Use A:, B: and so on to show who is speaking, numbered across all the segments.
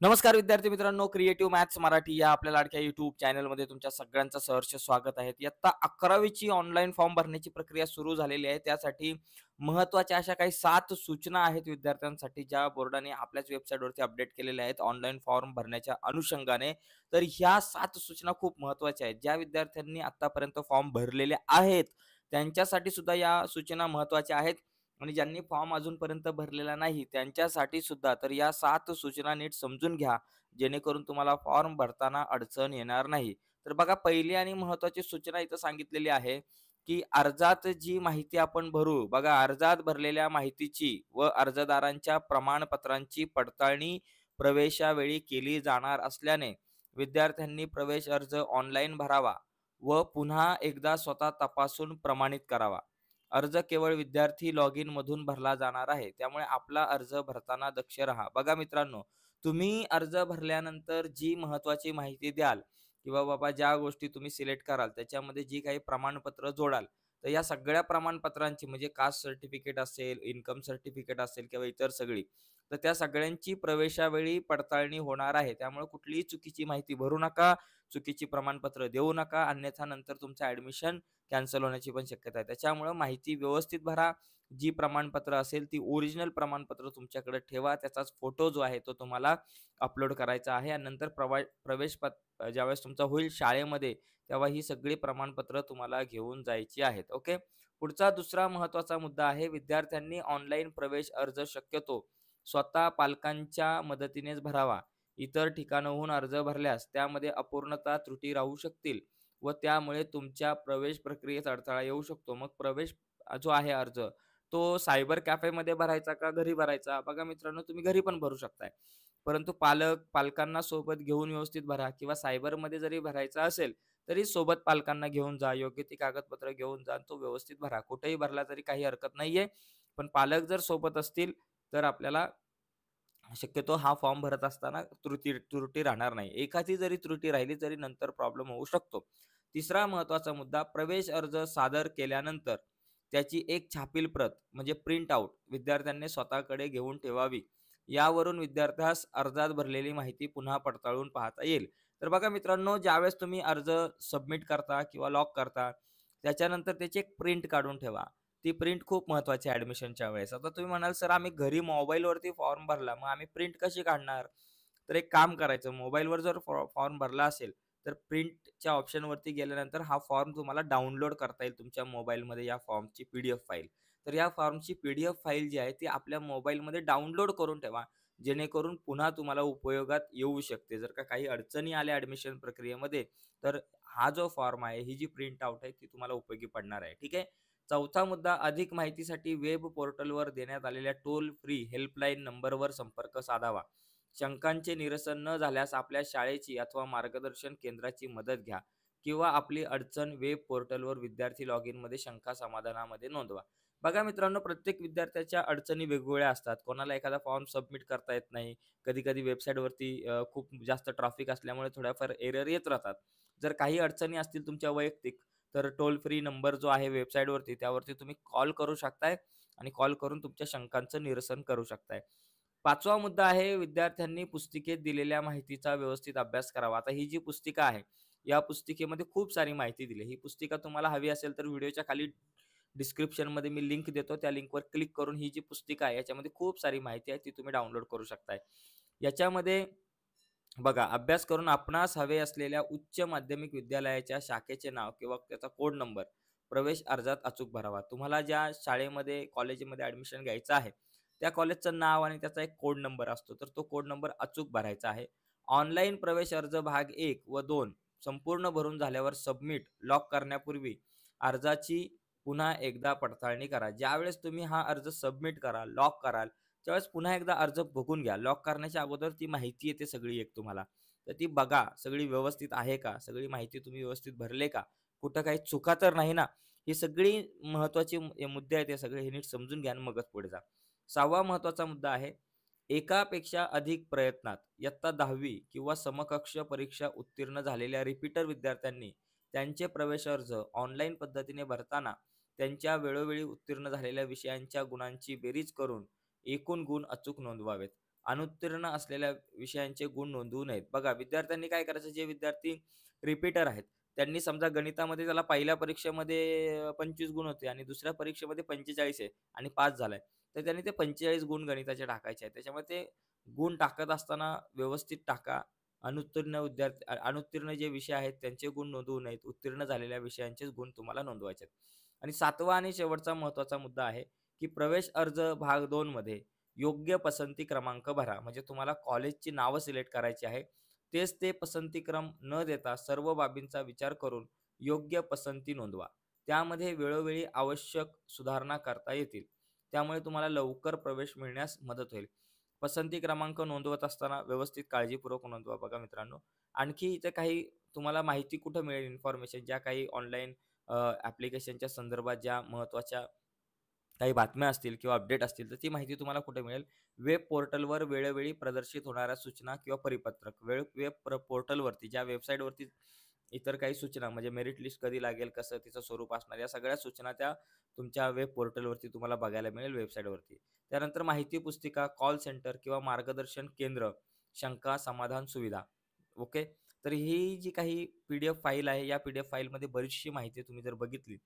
A: नमस्कार विद्यार्थी मित्रांनो, क्रिएटिव्ह मॅथ्स मराठी या आपल्या लाडक्या युट्यूब चॅनलमध्ये तुमच्या सगळ्यांचं सहर्ष स्वागत आहे. इयत्ता 11वीची ऑनलाईन फॉर्म भरण्याची प्रक्रिया सुरू झालेली आहे. त्यासाठी महत्त्वाच्या अशा काही 7 सूचना आहेत विद्यार्थ्यांसाठी, ज्या बोर्डाने आपल्याच वेबसाईटवरती अपडेट केलेल्या आहेत ऑनलाईन फॉर्म भरण्याच्या अनुषंगाने. तर ह्या 7 सूचना खूप महत्त्वाच्या आहेत. ज्या विद्यार्थ्यांनी आत्तापर्यंत फॉर्म भरलेले आहेत, त्यांच्यासाठी सुद्धा या सूचना महत्त्वाच्या आहेत. आणि ज्यांनी फॉर्म अजूनपर्यंत भरलेला नाही त्यांच्यासाठी सुद्धा. तर या 7 सूचना नीट समजून घ्या, जेणेकरून तुम्हाला फॉर्म भरताना अडचण येणार नाही. तर बघा, पहिली आणि महत्त्वाची सूचना इथं सांगितलेली आहे, की अर्जात जी माहिती आपण भरू, बघा अर्जात भरलेल्या माहितीची व अर्जदारांच्या प्रमाणपत्रांची पडताळणी प्रवेशावेळी केली जाणार असल्याने विद्यार्थ्यांनी प्रवेश अर्ज ऑनलाईन भरावा व पुन्हा एकदा स्वतः तपासून प्रमाणित करावा. अर्ज केवळ विद्यार्थी लॉग इन मधून भरला जाणार आहे, त्यामुळे आपला अर्ज भरताना दक्ष राहा. बघा मित्रांनो, तुम्ही अर्ज भरल्यानंतर जी महत्त्वाची माहिती द्याल किंवा बाबा ज्या गोष्टी तुम्ही सिलेक्ट कराल, त्याच्यामध्ये जी काही प्रमाणपत्र जोडाल, तर या सगळ्या प्रमाणपत्रांची म्हणजे कास्ट सर्टिफिकेट असेल, इन्कम सर्टिफिकेट असेल किंवा इतर सगळी, तर त्या सगळ्यांची प्रवेशावेळी पडताळणी होणार आहे. त्यामुळे कुठलीही चुकीची माहिती भरू नका, चुकीची प्रमाणपत्र देऊ नका, अन्यथा नंतर तुमचं ॲडमिशन कॅन्सल होण्याची पण शक्यता आहे. त्याच्यामुळं माहिती व्यवस्थित भरा. जी प्रमाणपत्र असेल ती ओरिजिनल प्रमाणपत्र तुमच्याकडे ठेवा. त्याचाच फोटो जो आहे तो तुम्हाला अपलोड करायचा आहे आणि नंतर ज्यावेळेस तुमचा होईल शाळेमध्ये, तेव्हा ही सगळी प्रमाणपत्र तुम्हाला घेऊन जायची आहेत. ओके. पुढचा दुसरा महत्त्वाचा मुद्दा आहे, विद्यार्थ्यांनी ऑनलाईन प्रवेश अर्ज शक्यतो स्वतः पालकांच्या मदतीनेच भरावा. इतर ठिकाणाहून अर्ज भरल्यास त्यामध्ये अपूर्णता, त्रुटी राहू शकतील व त्यामुळे तुमच्या प्रवेश प्रक्रियेत अडथळा येऊ शकतो. मग प्रवेश जो आहे अर्ज, तो सायबर कॅफेमध्ये भरायचा का घरी भरायचा? बघा मित्रांनो, तुम्ही घरी पण भरू शकताय. परंतु पालकांना सोबत घेऊन व्यवस्थित भरा, किंवा सायबरमध्ये जरी भरायचा असेल, तरी सोबत पालकांना घेऊन जा, योग्य ती कागदपत्र घेऊन जा, तो व्यवस्थित भरा. कुठेही भरला तरी काही हरकत नाहीये. पण पालक जर सोबत असतील, तर आपल्याला शक्यतो हा फॉर्म भरत असताना त्रुटी त्रुटी राहणार नाही. एखादी जरी त्रुटी राहिली तरी नंतर प्रॉब्लेम होऊ शकतो. तिसरा महत्त्वाचा मुद्दा, प्रवेश अर्ज सादर केल्यानंतर त्याची एक छापील प्रत म्हणजे प्रिंट आउट विद्यार्थ्यांनी स्वतःकडे घेऊन ठेवावी. यावरून विद्यार्थ्यास अर्जात भरलेली माहिती पुन्हा पडताळून पाहता येईल. तर बघा मित्रांनो, ज्यावेळेस तुम्ही अर्ज सबमिट करता किंवा लॉक करता, त्याच्यानंतर त्याची एक प्रिंट काढून ठेवा. ती प्रिंट खूप महत्त्वाची आहे ॲडमिशनच्या वेळेस. आता तुम्ही म्हणाल, "सर, आम्ही घरी मोबाईलवरती फॉर्म भरला, मग आम्ही प्रिंट कशी काढणार?" तर एक काम करायचं, मोबाईलवर जर फॉर्म भरला असेल, तर प्रिंटच्या ऑप्शनवरती गेल्यानंतर हा फॉर्म तुम्हाला डाउनलोड करता येईल तुमच्या मोबाईलमध्ये, या फॉर्मची पी-डी-एफ फाईल. तर या फॉर्मची पी-डी-एफ फाईल जी आहे ती आपल्या मोबाईलमध्ये डाउनलोड करून ठेवा, जेणेकरून पुन्हा तुम्हाला उपयोगात येऊ शकते. जर का काही अडचणी आल्या ॲडमिशन प्रक्रियेमध्ये, तर हा जो फॉर्म आहे, ही जी प्रिंट आउट आहे, ती तुम्हाला उपयोगी पडणार आहे. ठीक आहे. चौथा मुद्दा, अधिक माहितीसाठी वेब पोर्टलवर देण्यात आलेल्या टोल फ्री हेल्पलाईन नंबरवर संपर्क साधावा. शंकांचे निरसन न झाल्यास आपल्या शाळेची अथवा मार्गदर्शन केंद्राची मदत घ्या, किंवा आपली अडचण वेब पोर्टलवर विद्यार्थी लॉग इनमध्ये शंका समाधानामध्ये नोंदवा. बघा मित्रांनो, प्रत्येक विद्यार्थ्याच्या अडचणी वेगवेगळ्या असतात. कोणाला एखादा फॉर्म सबमिट करता येत नाही. कधी-कधी वेबसाईटवरती खूप जास्त ट्रॅफिक असल्यामुळे थोड्याफार एरर येत राहतात. जर काही अडचणी असतील तुमच्या वैयक्तिक, तर टोल फ्री नंबर जो आहे वेबसाईटवरती, त्यावरती तुम्ही कॉल करू शकताय आणि कॉल करून तुमच्या शंकांचं निरसन करू शकताय. 5वा मुद्दा आहे, विद्यार्थ्यांनी पुस्तिकेत दिलेल्या माहितीचा व्यवस्थित अभ्यास करावा. आता ही जी पुस्तिका आहे, या पुस्तिकेमध्ये खूप सारी माहिती दिली आहे. ही पुस्तिका तुम्हाला हवी असेल तर व्हिडिओच्या खाली डिस्क्रिप्शनमध्ये मी लिंक देतो. त्या लिंकवर क्लिक करून ही जी पुस्तिका आहे, याच्यामध्ये खूप सारी माहिती आहे, ती तुम्ही डाउनलोड करू शकताय. याच्यामध्ये बघा, अभ्यास करून आपणास हवे असलेल्या उच्च माध्यमिक विद्यालयाच्या शाखेचे नाव किंवा त्याचा कोड नंबर प्रवेश अर्जात अचूक भरावा. तुम्हाला ज्या शाळेमध्ये, कॉलेजमध्ये ॲडमिशन घ्यायचं आहे, त्या कॉलेजचं नाव आणि त्याचा एक कोड नंबर असतो, तर तो कोड नंबर अचूक भरायचा आहे. ऑनलाईन प्रवेश अर्ज भाग 1 व 2 संपूर्ण भरून झाल्यावर सबमिट लॉक करण्यापूर्वी अर्जाची पुन्हा एकदा पडताळणी करा. ज्यावेळेस तुम्ही हा अर्ज सबमिट कराल, लॉक कराल, त्यावेळेस पुन्हा एकदा अर्ज बघून घ्या. लॉक करण्याच्या अगोदर ती माहिती येते सगळी एक तुम्हाला. तर ती बघा, सगळी व्यवस्थित आहे का? सगळी माहिती तुम्ही व्यवस्थित भरले का? कुठं काही चुका तर नाही ना? ही सगळी महत्त्वाची मुद्दे आहेत, हे सगळे हे नीट समजून घ्या आणि मगच पुढे जा. 6वा महत्त्वाचा मुद्दा आहे, एकापेक्षा अधिक प्रयत्नात इयत्ता 10वी किंवा समकक्ष परीक्षा उत्तीर्ण झालेल्या रिपीटर विद्यार्थ्यांनी त्यांचे प्रवेश अर्ज ऑनलाईन पद्धतीने भरताना त्यांच्या वेळोवेळी उत्तीर्ण झालेल्या विषयांच्या गुणांची बेरीज करून एकूण गुण अचूक नोंदवावेत. अनुत्तीर्ण असलेल्या विषयांचे गुण नोंदवू नयेत. बघा विद्यार्थ्यांनी काय करायचं, जे विद्यार्थी रिपीटर आहेत, त्यांनी समजा गणितामध्ये त्याला पहिल्या परीक्षेमध्ये 25 गुण होते आणि दुसऱ्या परीक्षेमध्ये 45 आहे आणि पास झालाय. तर त्याने ते 45 गुण गणिताचे टाकायचे आहेत. त्याच्यामुळे ते गुण टाकत असताना व्यवस्थित टाका. अनुत्तीर्ण जे विषय आहेत त्यांचे गुण नोंदवू नयेत. उत्तीर्ण झालेल्या विषयांचेच गुण तुम्हाला नोंदवायचे आहेत. आणि 7वा आणि शेवटचा महत्त्वाचा मुद्दा आहे, की प्रवेश अर्ज भाग 2 मध्ये योग्य पसंती क्रमांक भरा. म्हणजे तुम्हाला कॉलेजची नावं सिलेक्ट करायची आहे. तेच ते पसंतीक्रम न देता सर्व बाबींचा विचार करून योग्य पसंती नोंदवा. त्यामध्ये वेळोवेळी आवश्यक सुधारणा करता येतील. त्यामुळे तुम्हाला लवकर प्रवेश मिळण्यास मदत होईल. पसंती क्रमांक नोंदवत असताना व्यवस्थित काळजीपूर्वक नोंदवा. बघा मित्रांनो, आणखी इथे काही तुम्हाला माहिती कुठं मिळेल, इन्फॉर्मेशन ज्या काही ऑनलाईन ॲप्लिकेशनच्या संदर्भात ज्या महत्त्वाच्या काही बातम्या असतील किंवा अपडेट असतील, तर ती माहिती तुम्हाला कुठे मिळेल? वेब पोर्टलवर वेळोवेळी प्रदर्शित होणाऱ्या सूचना किंवा परिपत्रक. वेब पोर्टलवरती, ज्या वेबसाईटवरती इतर काही सूचना म्हणजे मेरिट लिस्ट कधी लागेल, कसं तिचं स्वरूप असणार, या सगळ्या सूचना त्या तुमच्या वेब पोर्टलवरती तुम्हाला बघायला मिळेल, वेबसाईटवरती. त्यानंतर माहिती पुस्तिका, कॉल सेंटर किंवा मार्गदर्शन केंद्र, शंका समाधान सुविधा. ओके. तर ही जी काही पी-डी-एफ फाईल आहे, या पी-डी-एफ फाईलमध्ये बरीचशी माहिती तुम्ही जर बघितली,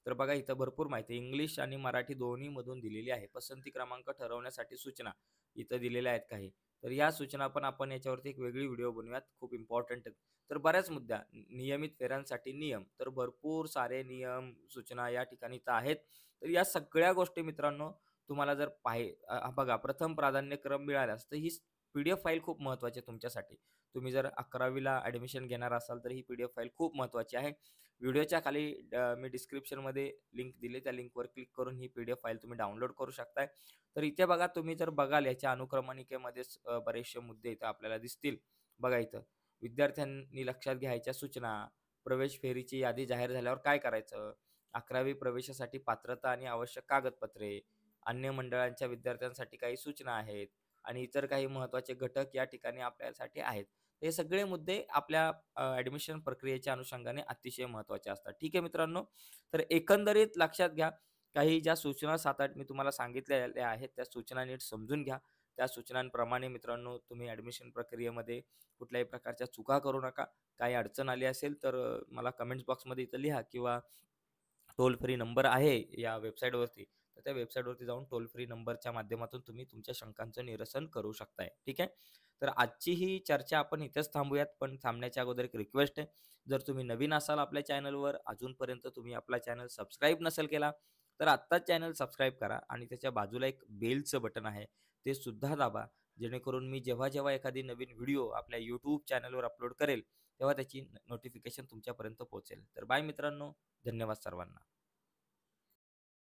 A: तर बघा इथं भरपूर माहिती इंग्लिश आणि मराठी दोन्हीमधून दिलेली आहे. पसंती क्रमांक ठरवण्यासाठी सूचना इथं दिलेल्या आहेत काही. तर या सूचना पण आपण याच्यावरती एक वेगळी व्हिडिओ बनवूयात, खूप इम्पॉर्टंट आहेत. तर बऱ्याच मुद्दा, नियमित फेऱ्यांसाठी नियम, तर भरपूर सारे नियम, सूचना या ठिकाणी इथं आहेत. तर या सगळ्या गोष्टी मित्रांनो तुम्हाला जर बघा प्रथम प्राधान्यक्रम मिळाल्यास, तर ही पी-डी-एफ फाईल खूप महत्त्वाची आहे तुमच्यासाठी. तुम्ही जर 11वीला ॲडमिशन घेणार असाल, तर ही पी-डी-एफ फाईल खूप महत्त्वाची आहे. व्हिडिओच्या खाली मी डिस्क्रिप्शनमध्ये लिंक दिली, त्या लिंकवर क्लिक करून ही पी-डी-एफ फाईल तुम्ही डाउनलोड करू शकताय. तर इथे बघा तुम्ही जर बघाल याच्या अनुक्रमणिकेमध्येच बरेचसे मुद्दे इथं आपल्याला दिसतील. बघा इथं विद्यार्थ्यांनी लक्षात घ्यायच्या सूचना, प्रवेश फेरीची यादी जाहीर झाल्यावर काय करायचं, 11वी प्रवेशासाठी पात्रता आणि आवश्यक कागदपत्रे, अन्य मंडळांच्या विद्यार्थ्यांसाठी काही सूचना आहेत आणि इतर काही महत्त्वाचे घटक या ठिकाणी आपल्यासाठी आहेत. हे सगळे मुद्दे आपल्या ॲडमिशन प्रक्रियेच्या अनुषंगाने अतिशय महत्त्वाचे असतात. ठीक आहे मित्रांनो. तर एकंदरीत लक्षात घ्या, काही ज्या सूचना 7-8 मी तुम्हाला सांगितलेल्या आहेत, त्या सूचना नीट समजून घ्या. त्या सूचनांप्रमाणे मित्रांनो तुम्ही ॲडमिशन प्रक्रियेमध्ये कुठल्याही प्रकारच्या चुका करू नका. काही अडचण आली असेल तर मला कमेंट्स बॉक्समध्ये इथं लिहा किंवा टोल फ्री नंबर आहे या वेबसाईटवरती. तर त्या वेबसाईटवरती जाऊन टोल फ्री नंबरच्या माध्यमातून तुम्ही तुमच्या शंकांचं निरसन करू शकताय. ठीक आहे. तर आजची ही चर्चा आपण इथेच थांबूयात. पण थांबण्याच्या अगोदर एक रिक्वेस्ट आहे. जर तुम्ही नवीन असाल आपल्या चॅनलवर, अजूनपर्यंत तुम्ही आपला चॅनल सबस्क्राईब नसेल केला, तर आत्ताच चॅनल सबस्क्राईब करा आणि त्याच्या बाजूला एक बेलचं बटन आहे, ते सुद्धा दाबा. जेणेकरून मी जेव्हा एखादी नवीन व्हिडिओ आपल्या YouTube चॅनलवर अपलोड करेल, तेव्हा त्याची नोटिफिकेशन तुमच्यापर्यंत पोहोचेल. तर बाय मित्रांनो. धन्यवाद सर्वांना.